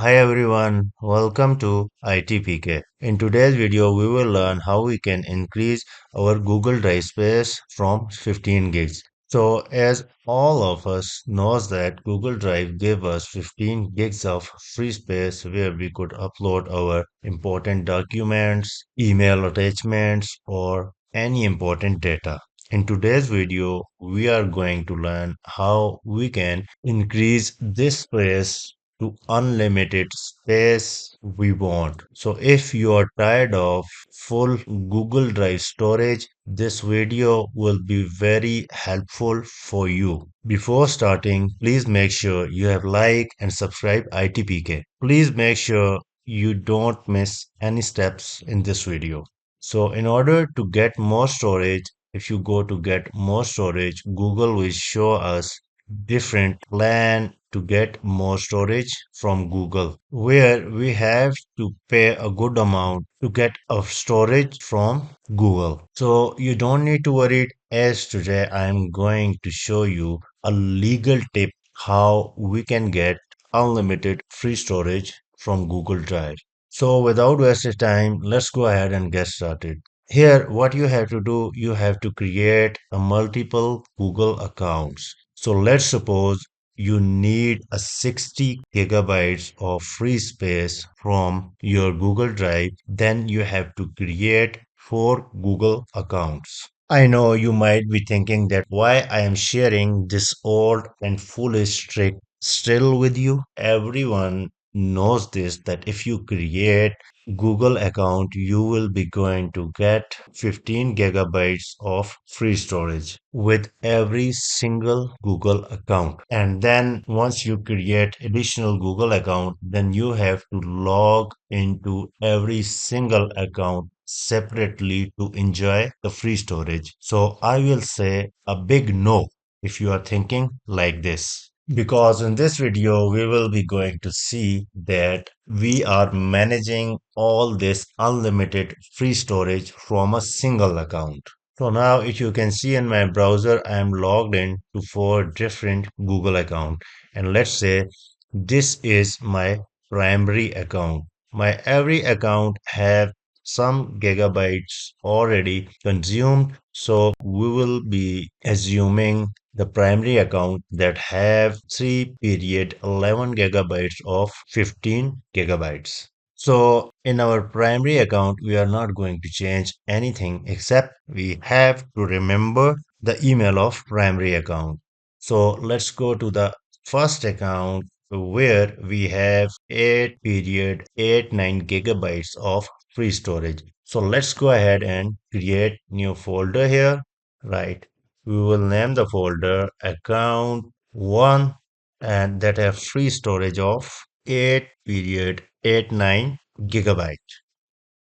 Hi everyone, welcome to ITPK. In today's video, we will learn how we can increase our Google Drive space from 15 gigs. So as all of us knows that Google Drive gave us 15 gigs of free space where we could upload our important documents, email attachments, or any important data. In today's video, we are going to learn how we can increase this space to unlimited space we want. So if you are tired of full Google Drive storage, this video will be very helpful for you. Before starting, please make sure you have like and subscribe ITPK. Please make sure you don't miss any steps in this video. So in order to get more storage, if you go to get more storage, Google will show us different plan to get more storage from Google, where we have to pay a good amount to get a storage from Google. So you don't need to worry, as today I am going to show you a legal tip how we can get unlimited free storage from Google Drive. So without wasting time, let's go ahead and get started. Here, what you have to do, you have to create a multiple Google accounts. So let's suppose you need a 60 gigabytes of free space from your Google Drive, then you have to create four Google accounts. I know you might be thinking that why I am sharing this old and foolish trick still with you. Everyone knows this that if you create Google account, you will be going to get 15 gigabytes of free storage with every single Google account. And then once you create additional Google account, then you have to log into every single account separately to enjoy the free storage. So I will say a big no if you are thinking like this. Because in this video, we will be going to see that we are managing all this unlimited free storage from a single account. So now if you can see in my browser, I am logged in to four different Google account. And let's say this is my primary account. My every account have some gigabytes already consumed. So we will be assuming the primary account that have 3 period 11 gigabytes of 15 gigabytes. So in our primary account, we are not going to change anything except we have to remember the email of primary account. So let's go to the first account where we have 8 period 89 gigabytes of free storage. So let's go ahead and create new folder here, right? We will name the folder account 1 and that have free storage of 8 period 89 gigabyte.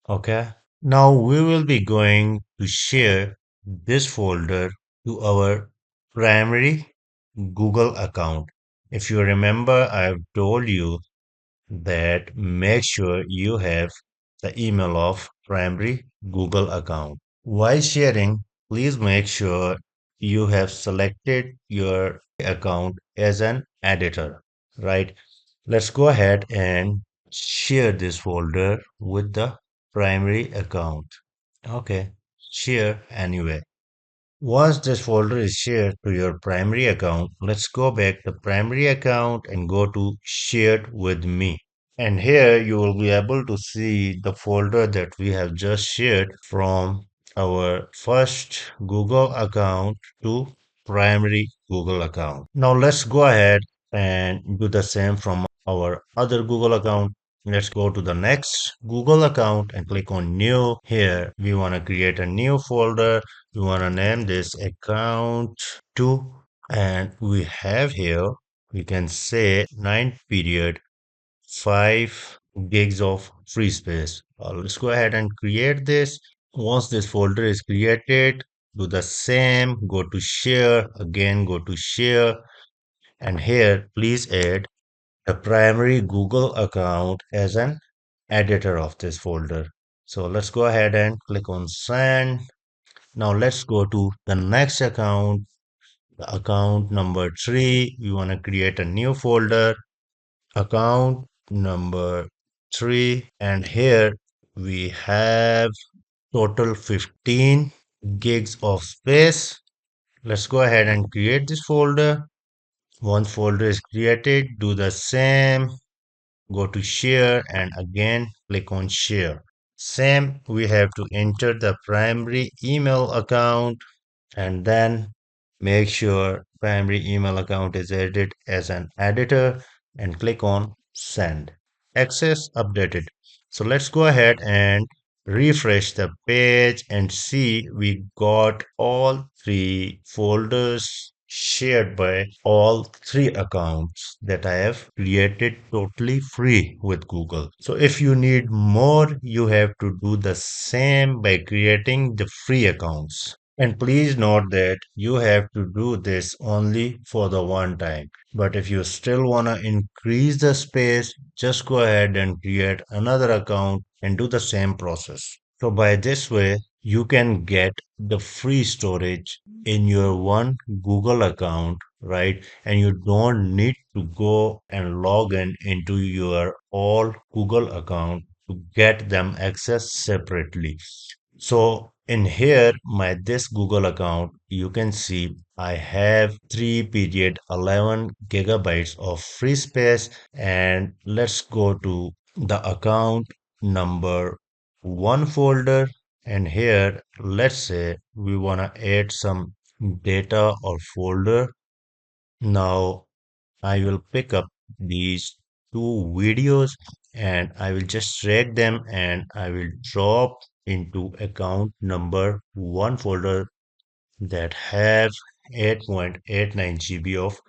Okay. Now we will be going to share this folder to our primary Google account. If you remember, I've told you that make sure you have the email of primary Google account. While sharing, please make sure you have selected your account as an editor, right? Let's go ahead and share this folder with the primary account. Okay, share anyway. Once this folder is shared to your primary account, let's go back to primary account and go to shared with me. And here you will be able to see the folder that we have just shared from our first Google account to primary Google account. Now let's go ahead and do the same from our other Google account. Let's go to the next Google account and click on new. Here we want to create a new folder. We want to name this account 2 and we have here we can say 9 period 5 gigs of free space. Let's go ahead and create this. Once this folder is created, do the same, go to share, again go to share, and here please add the primary Google account as an editor of this folder. So let's go ahead and click on send. Now let's go to the next account, the account number 3. We want to create a new folder, account number 3, and here we have total 15 gigs of space. Let's go ahead and create this folder. Once folder is created, do the same. Go to share and again click on share. Same, we have to enter the primary email account and then make sure primary email account is added as an editor and click on send. Access updated. So let's go ahead and refresh the page and see we got all three folders shared by all three accounts that I have created totally free with Google. So if you need more, you have to do the same by creating the free accounts. And please note that you have to do this only for the one time. But if you still want to increase the space, just go ahead and create another account and do the same process. So by this way, you can get the free storage in your one Google account, right? And you don't need to go and log in into your all Google account to get them access separately. So in here, my this Google account, you can see I have 3 period 11 gigabytes of free space. And let's go to the account number one folder. And here, let's say we want to add some data or folder. Now I will pick up these two videos and I will just drag them and I will drop into account number one folder that has 8.89 GB of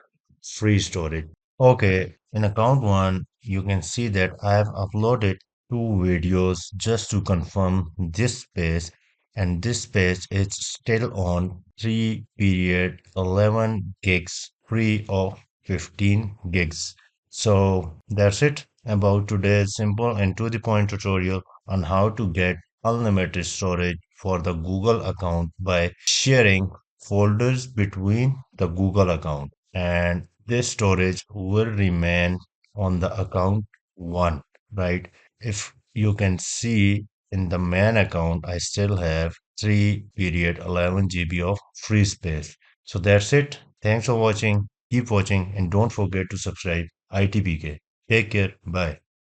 free storage. Okay, in account one, you can see that I have uploaded two videos just to confirm this space, and this space is still on 3 period 11 gigs free of 15 gigs. So that's it about today's simple and to the point tutorial on how to get unlimited storage for the Google account by sharing folders between the Google account, and this storage will remain on the account one, right? If you can see in the main account, I still have 3 period 11 GB of free space. So that's it. Thanks for watching. Keep watching and don't forget to subscribe ITPK. Take care. Bye.